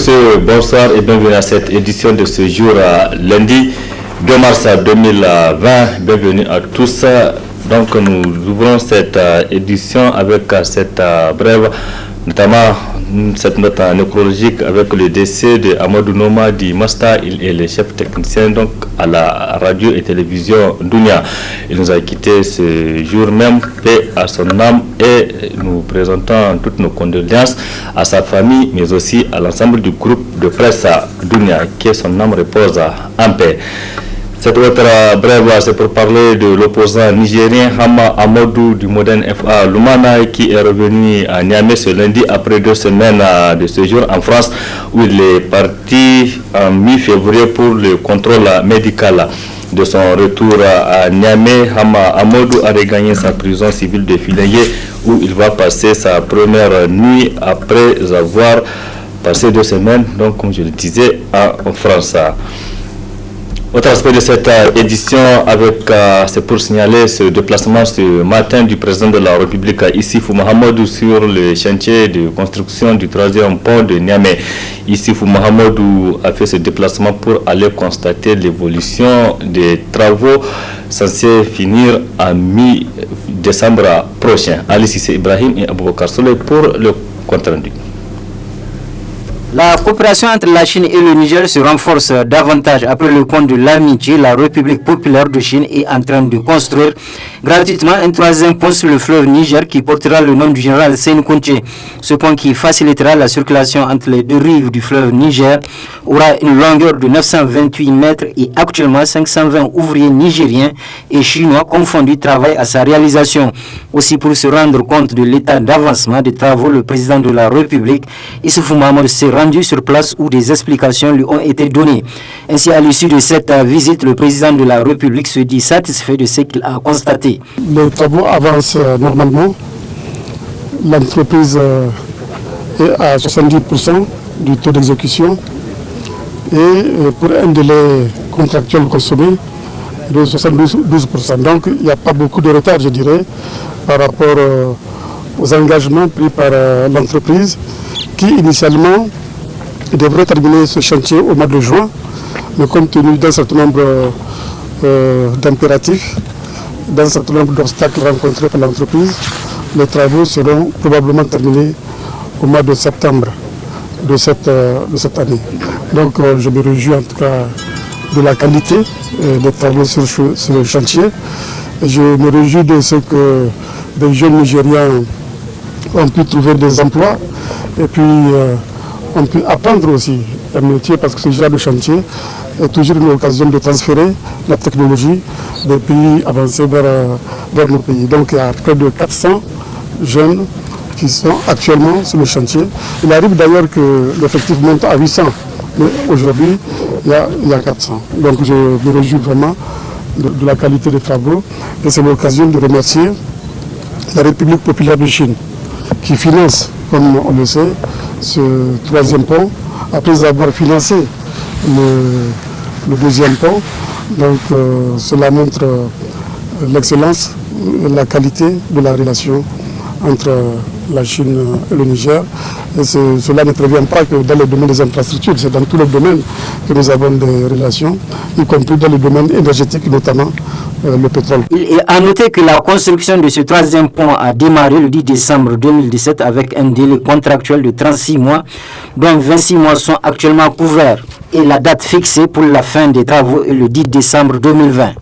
messieurs, bonsoir et bienvenue à cette édition de ce jour lundi 2 mars 2020. Bienvenue à tous. Donc nous ouvrons cette édition avec cette brève, notamment cette note nécrologique avec le décès de Amadou Noma Di Masta. Il est le chef technicien donc à la radio et télévision Dunia. Il nous a quitté ce jour même, paix à son âme, et nous présentons toutes nos condoléances à sa famille mais aussi à l'ensemble du groupe de presse Dunia, que son âme repose en paix. Cette autre brève, c'est pour parler de l'opposant nigérien Hama Amadou du Modern FA Lumana, qui est revenu à Niamey ce lundi après 2 semaines de séjour en France, où il est parti en mi-février pour le contrôle médical. De son retour à Niamey, Hama Amadou a regagné sa prison civile de Filengue, où il va passer sa première nuit après avoir passé 2 semaines, donc comme je le disais, en France. Autre aspect de cette édition, c'est pour signaler ce déplacement ce matin du président de la République Issifou Mahamadou sur le chantier de construction du 3e pont de Niamey. Issifou Mahamadou a fait ce déplacement pour aller constater l'évolution des travaux censés finir en mi-décembre prochain. Ali Sissé Ibrahim et Aboubakar Souley pour le compte rendu. La coopération entre la Chine et le Niger se renforce davantage après le pont de l'amitié. La République populaire de Chine est en train de construire gratuitement un 3e pont sur le fleuve Niger qui portera le nom du général Seyni Kounché. Ce pont, qui facilitera la circulation entre les 2 rives du fleuve Niger, aura une longueur de 928 mètres et actuellement 520 ouvriers nigériens et chinois confondus travaillent à sa réalisation. Aussi, pour se rendre compte de l'état d'avancement des travaux, le président de la République, Issoufou Mahamadou, s'est rendu sur place où des explications lui ont été données. Ainsi, à l'issue de cette visite, le président de la République se dit satisfait de ce qu'il a constaté. Les travaux avancent normalement. L'entreprise est à 70% du taux d'exécution et pour un délai contractuel consommé de 72%. Donc il n'y a pas beaucoup de retard, je dirais, par rapport aux engagements pris par l'entreprise qui initialement devrait terminer ce chantier au mois de juin, mais compte tenu d'un certain nombre d'impératifs, d'un certain nombre d'obstacles rencontrés par l'entreprise, les travaux seront probablement terminés au mois de septembre de cette année. Donc je me réjouis en tout cas de la qualité des travaux sur le chantier. Je me réjouis de ce que des jeunes Nigériens ont pu trouver des emplois et puis on peut apprendre aussi un métier, parce que ce genre de chantier est toujours une occasion de transférer la technologie des pays avancés vers nos pays. Donc il y a près de 400 jeunes qui sont actuellement sur le chantier. Il arrive d'ailleurs que l'effectif monte à 800, mais aujourd'hui il y a 400. Donc je me réjouis vraiment de la qualité des travaux et c'est l'occasion de remercier la République populaire de Chine qui finance, comme on le sait, ce 3e pont, après avoir financé le 2e pont. Donc cela montre l'excellence, la qualité de la relation entre la Chine et le Niger. Et cela ne prévient pas que dans le domaine des infrastructures, c'est dans tous les domaines que nous avons des relations, y compris dans le domaine énergétique, notamment le pétrole. Il est à noter que la construction de ce 3e pont a démarré le 10 décembre 2017 avec un délai contractuel de 36 mois, dont 26 mois sont actuellement couverts. Et la date fixée pour la fin des travaux est le 10 décembre 2020.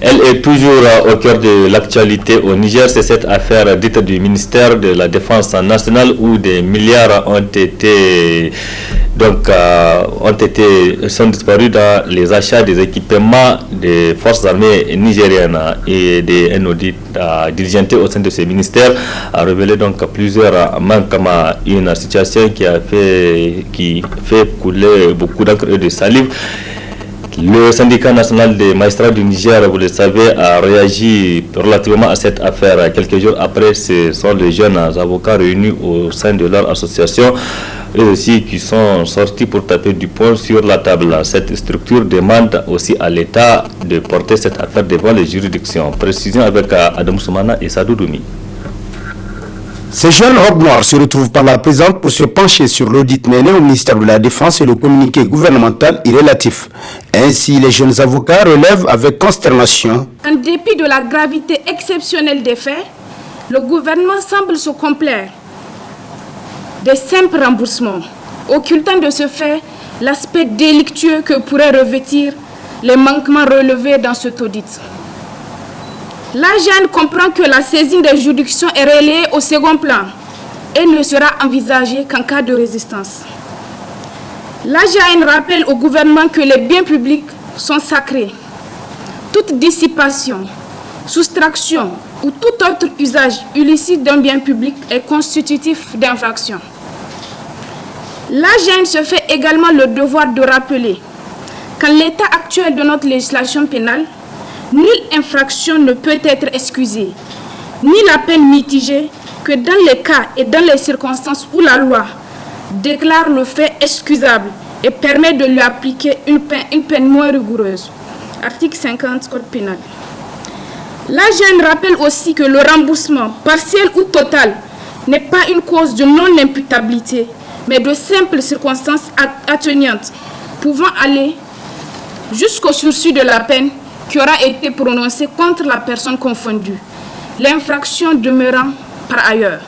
Elle est toujours au cœur de l'actualité au Niger. C'est cette affaire dite du ministère de la Défense nationale où des milliards sont disparus dans les achats des équipements des forces armées nigériennes. Et un audit diligenté au sein de ce ministère a révélé donc plusieurs manquements, une situation qui fait couler beaucoup d'encre et de salive. Le syndicat national des magistrats du Niger, vous le savez, a réagi relativement à cette affaire. Quelques jours après, ce sont les jeunes avocats réunis au sein de leur association, eux aussi qui sont sortis pour taper du poing sur la table. Cette structure demande aussi à l'État de porter cette affaire devant les juridictions. Précision avec Adam Soumana et Sadou Doumi. Ces jeunes robes noires se retrouvent par la présente pour se pencher sur l'audit mené au ministère de la Défense et le communiqué gouvernemental irrélatif. Ainsi, les jeunes avocats relèvent avec consternation. En dépit de la gravité exceptionnelle des faits, le gouvernement semble se complaire des simples remboursements, occultant de ce fait l'aspect délictueux que pourraient revêtir les manquements relevés dans cet audit. L'AGN comprend que la saisine des juridictions est relayée au second plan et ne sera envisagée qu'en cas de résistance. L'AGN rappelle au gouvernement que les biens publics sont sacrés. Toute dissipation, soustraction ou tout autre usage illicite d'un bien public est constitutif d'infraction. L'AGN se fait également le devoir de rappeler qu'en l'état actuel de notre législation pénale, nulle infraction ne peut être excusée, ni la peine mitigée que dans les cas et dans les circonstances où la loi déclare le fait excusable et permet de lui appliquer une peine moins rigoureuse. Article 50 Code pénal. L'AGN rappelle aussi que le remboursement, partiel ou total, n'est pas une cause de non-imputabilité, mais de simples circonstances atténuantes, pouvant aller jusqu'au sursis de la peine qui aura été prononcée contre la personne confondue, l'infraction demeurant par ailleurs,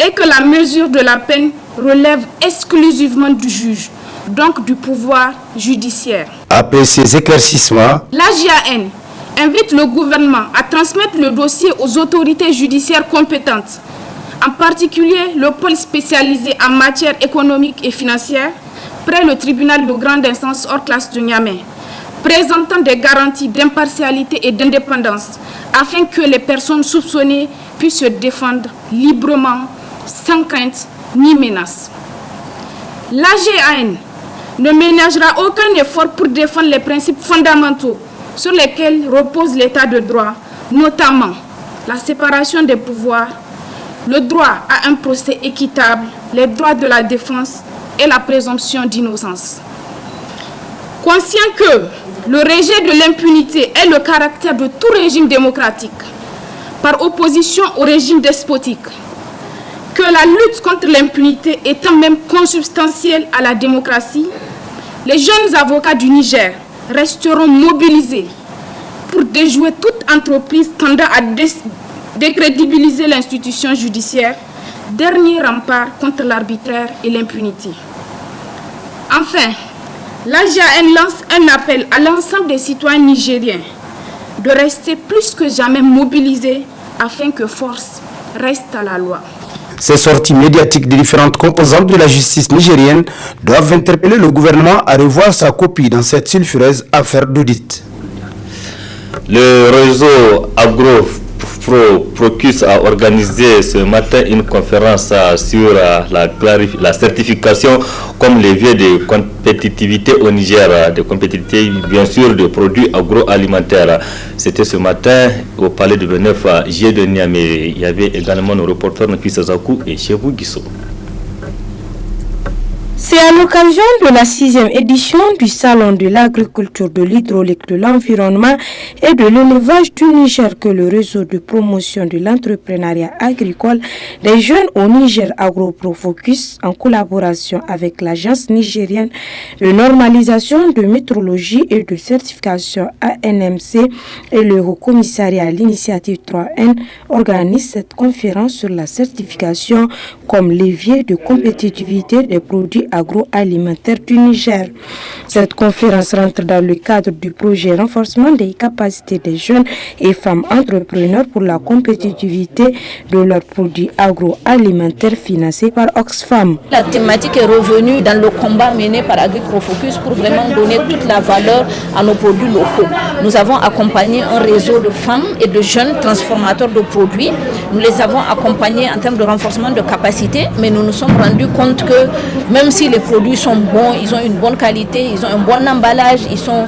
et que la mesure de la peine relève exclusivement du juge, donc du pouvoir judiciaire. Après ces éclaircissements, l'AGN invite le gouvernement à transmettre le dossier aux autorités judiciaires compétentes, en particulier le pôle spécialisé en matière économique et financière, près le tribunal de grande instance hors classe de Niamey, présentant des garanties d'impartialité et d'indépendance, afin que les personnes soupçonnées puissent se défendre librement, sans crainte ni menace. L'AGN ne ménagera aucun effort pour défendre les principes fondamentaux sur lesquels repose l'état de droit, notamment la séparation des pouvoirs, le droit à un procès équitable, les droits de la défense et la présomption d'innocence. Conscient que le rejet de l'impunité est le caractère de tout régime démocratique, par opposition au régime despotique, que la lutte contre l'impunité étant même consubstantielle à la démocratie, les jeunes avocats du Niger resteront mobilisés pour déjouer toute entreprise tendant à décrédibiliser l'institution judiciaire, dernier rempart contre l'arbitraire et l'impunité. Enfin, l'AGN lance un appel à l'ensemble des citoyens nigériens de rester plus que jamais mobilisés afin que force reste à la loi. Ces sorties médiatiques des différentes composantes de la justice nigérienne doivent interpeller le gouvernement à revoir sa copie dans cette sulfureuse affaire d'audit. Le réseau Agro-Procus a organisé ce matin une conférence sur la certification comme levier de compétitivité au Niger, de compétitivité bien sûr de produits agroalimentaires. C'était ce matin au palais de 29 J de Niamey. Il y avait également nos reporters Nafisa Zakou et Chebou Guissou. C'est à l'occasion de la 6e édition du Salon de l'agriculture, de l'hydraulique, de l'environnement et de l'élevage du Niger que le réseau de promotion de l'entrepreneuriat agricole des jeunes au Niger Agro-Profocus, en collaboration avec l'agence nigérienne de normalisation de métrologie et de certification ANMC et le Haut Commissariat à l'initiative 3N, organise cette conférence sur la certification comme levier de compétitivité des produits agroalimentaire du Niger. Cette conférence rentre dans le cadre du projet renforcement des capacités des jeunes et femmes entrepreneurs pour la compétitivité de leurs produits agroalimentaires financés par Oxfam. La thématique est revenue dans le combat mené par AgriProFocus pour vraiment donner toute la valeur à nos produits locaux. Nous avons accompagné un réseau de femmes et de jeunes transformateurs de produits. Nous les avons accompagnés en termes de renforcement de capacités, mais nous nous sommes rendus compte que même si les produits sont bons, ils ont une bonne qualité, ils ont un bon emballage, ils sont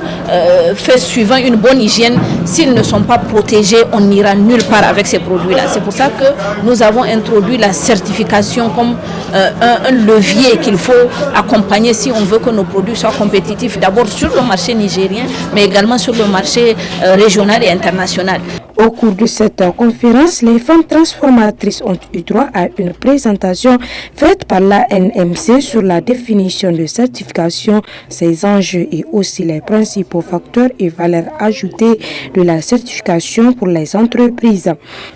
faits suivant une bonne hygiène, s'ils ne sont pas protégés, on n'ira nulle part avec ces produits-là. C'est pour ça que nous avons introduit la certification comme un levier qu'il faut accompagner si on veut que nos produits soient compétitifs, d'abord sur le marché nigérien, mais également sur le marché régional et international. Au cours de cette conférence, les femmes transformatrices ont eu droit à une présentation faite par l'ANMC sur la définition de certification, ses enjeux et aussi les principaux facteurs et valeurs ajoutées de la certification pour les entreprises.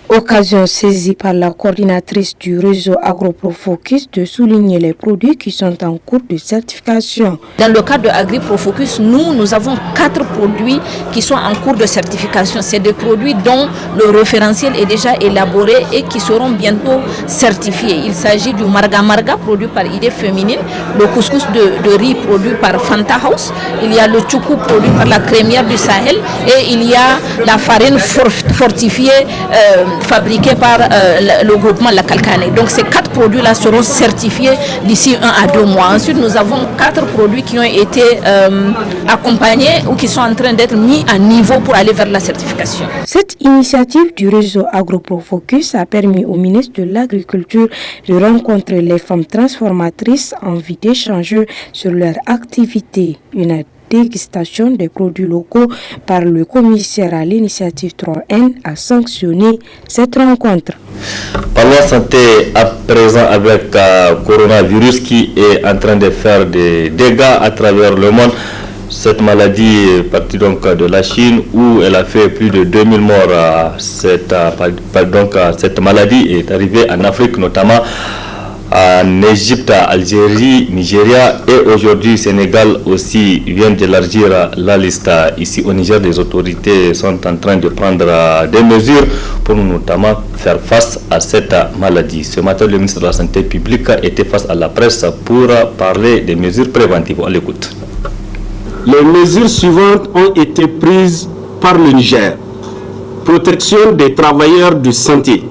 Occasion saisie par la coordinatrice du réseau AgroProfocus de souligner les produits qui sont en cours de certification. Dans le cadre de AgriProfocus, nous avons 4 produits qui sont en cours de certification. C'est des produits dont le référentiel est déjà élaboré et qui seront bientôt certifiés. Il s'agit du Marga Marga produit par Idée Féminine, le couscous de riz produit par Fanta House, il y a le tchoukou produit par la Crémière du Sahel et il y a la farine fortifiée fabriquée par le groupement La Calcane. Donc ces 4 produits-là seront certifiés d'ici 1 à 2 mois. Ensuite, nous avons 4 produits qui ont été accompagnés ou qui sont en train d'être mis à niveau pour aller vers la certification. Cette initiative du réseau AgroProfocus a permis au ministre de l'Agriculture de rencontrer les femmes transformatrices en vue d'échanger sur leur activité. Une dégustation des produits locaux par le commissaire à l'initiative 3N a sanctionné cette rencontre. Parlons santé à présent avec coronavirus qui est en train de faire des dégâts à travers le monde. Cette maladie est partie donc de la Chine où elle a fait plus de 2000 morts. Cette maladie est arrivée en Afrique, notamment en Égypte, Algérie, Nigeria et aujourd'hui Sénégal aussi vient d'élargir la liste. Ici au Niger, les autorités sont en train de prendre des mesures pour notamment faire face à cette maladie. Ce matin, le ministre de la Santé publique était face à la presse pour parler des mesures préventives. On l'écoute. Les mesures suivantes ont été prises par le Niger. Protection des travailleurs de santé.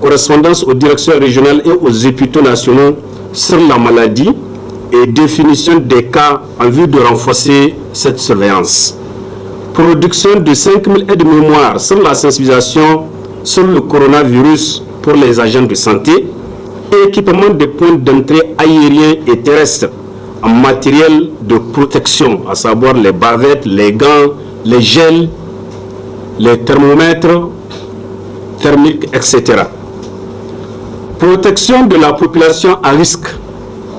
Correspondance aux directions régionales et aux hôpitaux nationaux sur la maladie et définition des cas en vue de renforcer cette surveillance. Production de 5000 aides-mémoires sur la sensibilisation sur le coronavirus pour les agents de santé. Équipement des points d'entrée aériens et terrestres en matériel de protection, à savoir les bavettes, les gants, les gels, les thermomètres thermiques, etc. Protection de la population à risque.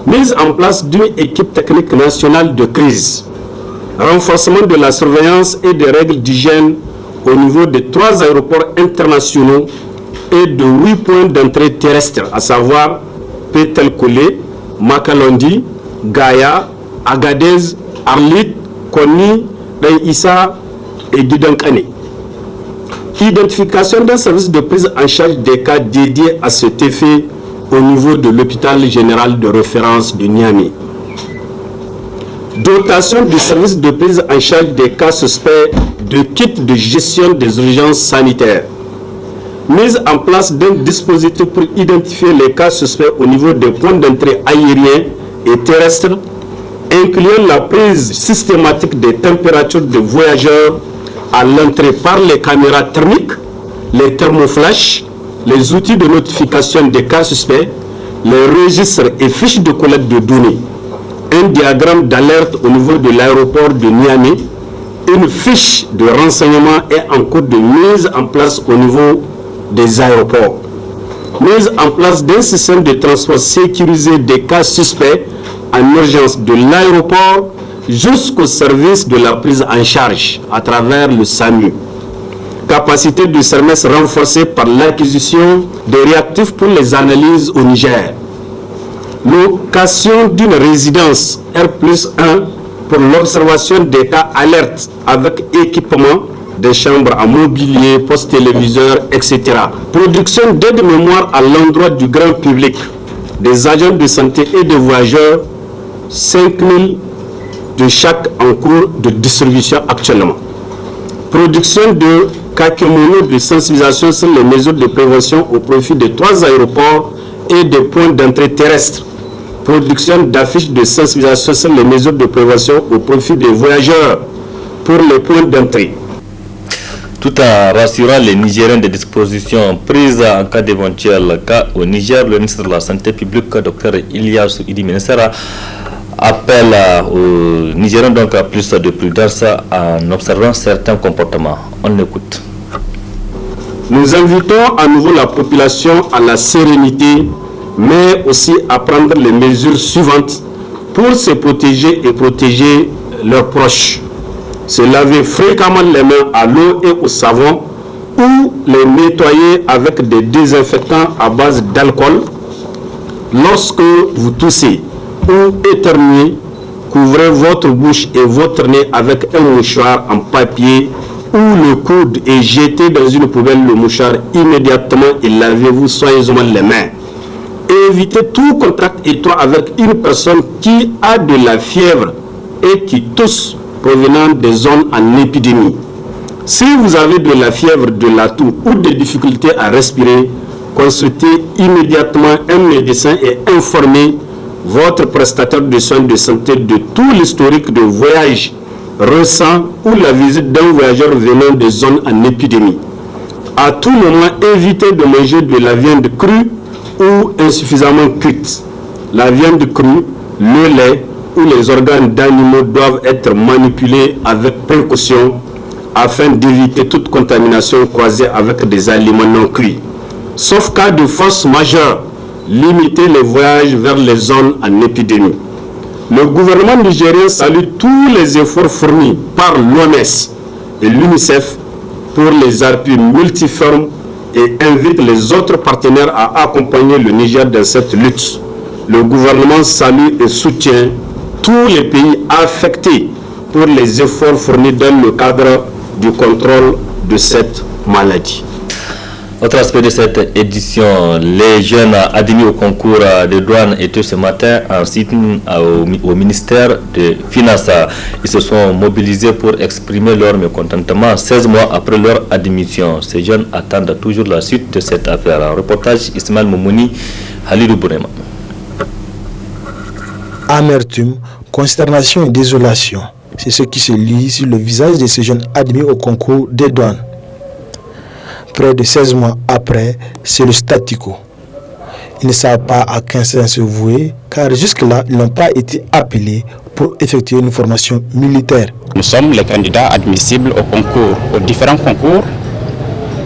Mise en place d'une équipe technique nationale de crise. Renforcement de la surveillance et des règles d'hygiène au niveau de 3 aéroports internationaux et de 8 points d'entrée terrestres, à savoir Pételkolé, Makalondi, Gaïa, Agadez, Arlit, Koni, Issa et Guidankane. Identification d'un service de prise en charge des cas dédiés à cet effet au niveau de l'hôpital général de référence de Niamey. Dotation du service de prise en charge des cas suspects de kits de gestion des urgences sanitaires. Mise en place d'un dispositif pour identifier les cas suspects au niveau des points d'entrée aériens et terrestres, incluant la prise systématique des températures des voyageurs à l'entrée par les caméras thermiques, les thermoflash, les outils de notification des cas suspects, les registres et fiches de collecte de données, un diagramme d'alerte au niveau de l'aéroport de Niamey, une fiche de renseignement est en cours de mise en place au niveau des aéroports. Mise en place d'un système de transport sécurisé des cas suspects en urgence de l'aéroport jusqu'au service de la prise en charge à travers le SAMU. Capacité du service renforcée par l'acquisition de réactifs pour les analyses au Niger. Location d'une résidence R+1 pour l'observation des cas alertes avec équipement des chambres à mobilier, postes téléviseurs, etc. Production d'aide-mémoire à l'endroit du grand public, des agents de santé et des voyageurs, 5000 de chaque en cours de distribution actuellement. Production de kakémono de sensibilisation sur les mesures de prévention au profit de 3 aéroports et des points d'entrée terrestres. Production d'affiches de sensibilisation sur les mesures de prévention au profit des voyageurs pour les points d'entrée. Tout en rassurant les Nigériens des dispositions prises en cas d'éventuel cas au Niger, le ministre de la Santé publique, Dr Ilyasu Idi Menesara, appelle aux Nigériens donc à plus de prudence en observant certains comportements. On écoute. Nous invitons à nouveau la population à la sérénité, mais aussi à prendre les mesures suivantes pour se protéger et protéger leurs proches. Se laver fréquemment les mains à l'eau et au savon ou les nettoyer avec des désinfectants à base d'alcool. Lorsque vous toussez ou éternuez, couvrez votre bouche et votre nez avec un mouchoir en papier ou le coude et jetez dans une poubelle le mouchoir immédiatement et lavez-vous soigneusement les mains. Évitez tout contact étroit avec une personne qui a de la fièvre et qui tousse provenant des zones en épidémie. Si vous avez de la fièvre, de la toux ou des difficultés à respirer, consultez immédiatement un médecin et informez votre prestataire de soins de santé de tout l'historique de voyage récent ou la visite d'un voyageur venant des zones en épidémie. À tout moment, évitez de manger de la viande crue ou insuffisamment cuite. La viande crue, le lait ou les organes d'animaux doivent être manipulés avec précaution afin d'éviter toute contamination croisée avec des aliments non cuits. Sauf cas de force majeure, limitez les voyages vers les zones en épidémie. Le gouvernement nigérien salue tous les efforts fournis par l'OMS et l'UNICEF pour les appuis multiformes et invite les autres partenaires à accompagner le Niger dans cette lutte. Le gouvernement salue et soutient tous les pays affectés pour les efforts fournis dans le cadre du contrôle de cette maladie. Autre aspect de cette édition, les jeunes admis au concours de douane étaient ce matin en sit-in au ministère des Finances. Ils se sont mobilisés pour exprimer leur mécontentement 16 mois après leur admission. Ces jeunes attendent toujours la suite de cette affaire. Un reportage Ismaël Moumouni, Halidou Bourema. Amertume, consternation et désolation, c'est ce qui se lit sur le visage de ces jeunes admis au concours des douanes. Près de 16 mois après, c'est le statu quo. Ils ne savent pas à quel sens se vouer, car jusque-là, ils n'ont pas été appelés pour effectuer une formation militaire. Nous sommes les candidats admissibles au concours, aux différents concours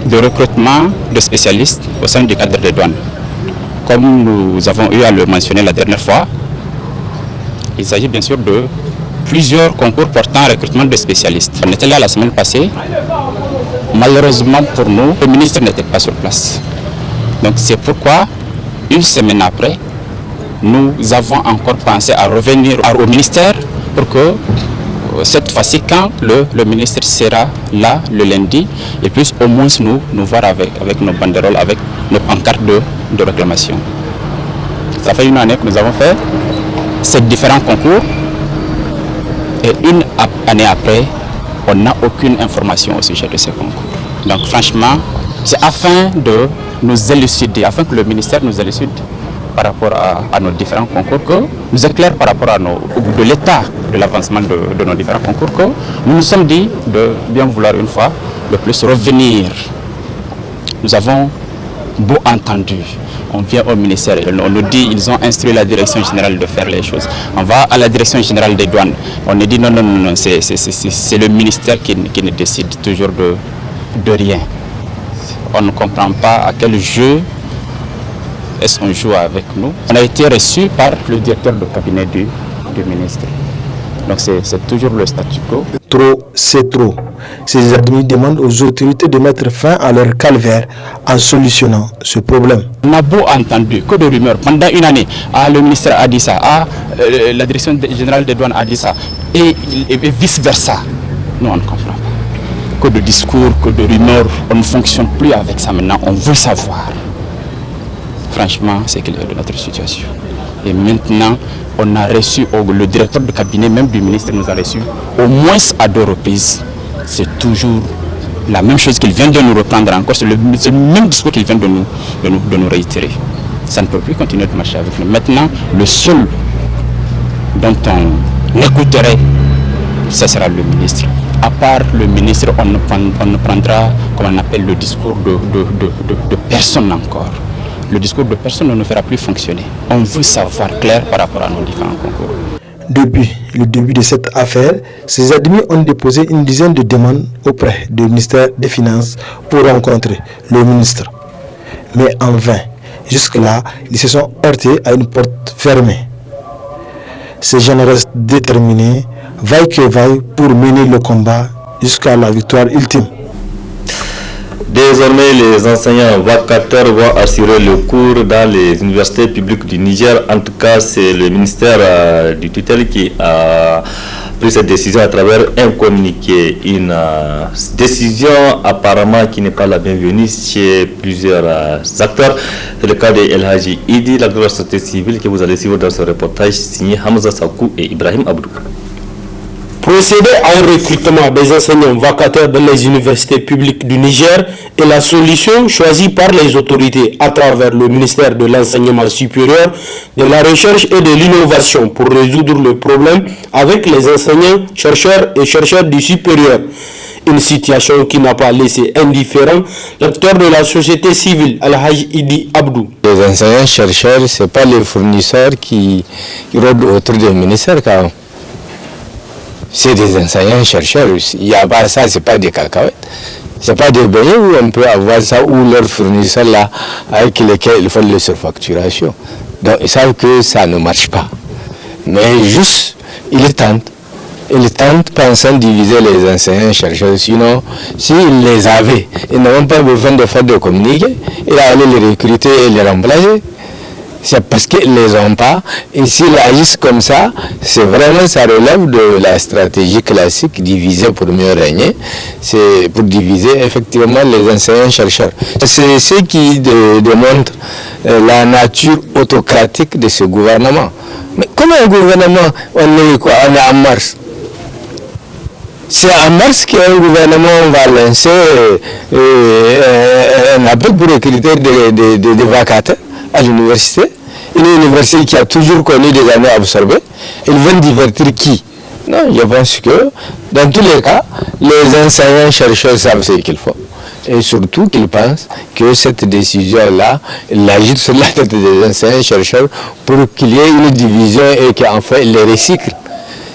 de recrutement de spécialistes au sein du cadre des douanes. Comme nous avons eu à le mentionner la dernière fois, il s'agit bien sûr de plusieurs concours portant recrutement de spécialistes. On était là la semaine passée. Malheureusement pour nous, le ministre n'était pas sur place. Donc c'est pourquoi, une semaine après, nous avons encore pensé à revenir au ministère pour que cette fois-ci, quand le ministre sera là le lundi, et puis au moins nous voir avec nos banderoles, avec nos pancartes de réclamation. Ça fait une année que nous avons fait ces différents concours et une année après, on n'a aucune information au sujet de ces concours. Donc franchement, c'est afin de nous élucider, afin que le ministère nous élucide par rapport à nos différents concours, que nous éclaire par rapport à de l'état de l'avancement de nos différents concours, que nous nous sommes dit de bien vouloir une fois de plus revenir. Nous avons beau entendu, on vient au ministère, on nous dit ils ont instruit la direction générale de faire les choses. On va à la direction générale des douanes, on nous dit non, c'est le ministère qui ne décide toujours de rien. On ne comprend pas à quel jeu est-ce qu'on joue avec nous. On a été reçu par le directeur de cabinet du ministre. Donc c'est toujours le statu quo. Trop, c'est trop. Ces admis demandent aux autorités de mettre fin à leur calvaire en solutionnant ce problème. On a beau entendu que de rumeurs pendant une année. Le ministère a dit ça, la direction générale des douanes a dit ça, et vice-versa. Nous, on ne comprend pas. Que de discours, que de rumeurs, on ne fonctionne plus avec ça maintenant, on veut savoir. Franchement, c'est clair de notre situation. Et maintenant, on a reçu, le directeur de cabinet même du ministre nous a reçu au moins à 2 reprises. C'est toujours la même chose qu'il vient de nous reprendre encore, c'est le même discours qu'il vient de nous réitérer. Ça ne peut plus continuer de marcher avec nous. Maintenant, le seul dont on écouterait, ce sera le ministre. À part le ministre, on ne prendra, comme on appelle, le discours de personne encore. Le discours de personne ne nous fera plus fonctionner. On veut savoir clair par rapport à nos différents concours. Depuis le début de cette affaire, ces admis ont déposé une dizaine de demandes auprès du ministère des Finances pour rencontrer le ministre. Mais en vain. Jusque-là, ils se sont heurtés à une porte fermée. Ces jeunes restent déterminés, vaille que vaille, pour mener le combat jusqu'à la victoire ultime. Désormais, les enseignants vacataires vont assurer le cours dans les universités publiques du Niger. En tout cas, c'est le ministère du tutelle qui a pris cette décision à travers un communiqué. Une décision apparemment qui n'est pas la bienvenue chez plusieurs acteurs. C'est le cas de El Haji Idi, l'acteur de la société civile, que vous allez suivre dans ce reportage signé Hamza Sakou et Ibrahim Abdou. Procéder à un recrutement des enseignants vacataires dans les universités publiques du Niger est la solution choisie par les autorités à travers le ministère de l'Enseignement supérieur, de la Recherche et de l'Innovation pour résoudre le problème avec les enseignants, chercheurs et chercheurs du supérieur. Une situation qui n'a pas laissé indifférent l'acteur de la société civile, Al-Hajj Idi Abdou. Les enseignants-chercheurs, ce n'est pas les fournisseurs qui rôdent autour du ministère quand même. C'est des enseignants-chercheurs. Il n'y a pas ça, ce n'est pas des cacahuètes. Ce n'est pas des beignets où on peut avoir ça, ou leurs fournisseurs là, avec lesquels ils font les surfacturations. Donc ils savent que ça ne marche pas. Mais juste, ils tentent. Ils tentent pensant diviser les enseignants-chercheurs. Sinon, s'ils les avaient, ils n'ont pas besoin de faire de communiquer. Ils allaient les recruter et les remplacer. C'est parce qu'ils ne les ont pas. Et s'ils agissent comme ça, c'est vraiment, ça relève de la stratégie classique, diviser pour mieux régner. C'est pour diviser effectivement les enseignants-chercheurs. C'est ce qui démontre la nature autocratique de ce gouvernement. Mais comment un gouvernement, on est en mars? C'est en mars qu'un gouvernement va lancer un appel pour recruter des vacataires à l'université. Une université qui a toujours connu des années absorbées. Ils veulent divertir qui? Non, je pense que dans tous les cas, les enseignants-chercheurs savent ce qu'il faut. Et surtout qu'ils pensent que cette décision-là, il agit sur la tête des enseignants-chercheurs pour qu'il y ait une division et qu'enfin ils les recyclent.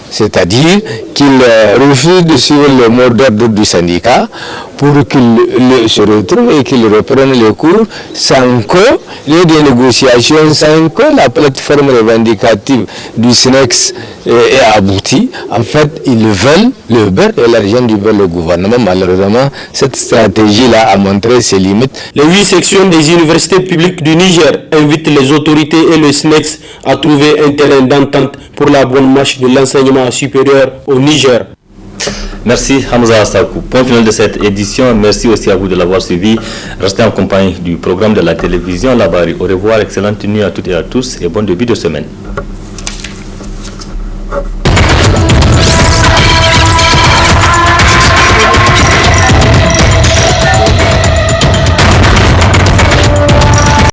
C'est-à-dire qu'ils refusent de suivre le mot d'ordre du syndicat pour qu'ils se retrouvent et qu'ils reprennent le cours sans qu'il y ait des négociations, sans que la plateforme revendicative du SNEX ait abouti. En fait, ils veulent le beurre et l'argent du beurre, le gouvernement. Malheureusement, cette stratégie-là a montré ses limites. Les 8 sections des universités publiques du Niger invitent les autorités et le SNEX à trouver un terrain d'entente pour la bonne marche de l'enseignement supérieur au Niger. Merci Hamza Sakou. Point final de cette édition. Merci aussi à vous de l'avoir suivi. Restez en compagnie du programme de la télévision Labari. Au revoir, excellente nuit à toutes et à tous et bon début de semaine.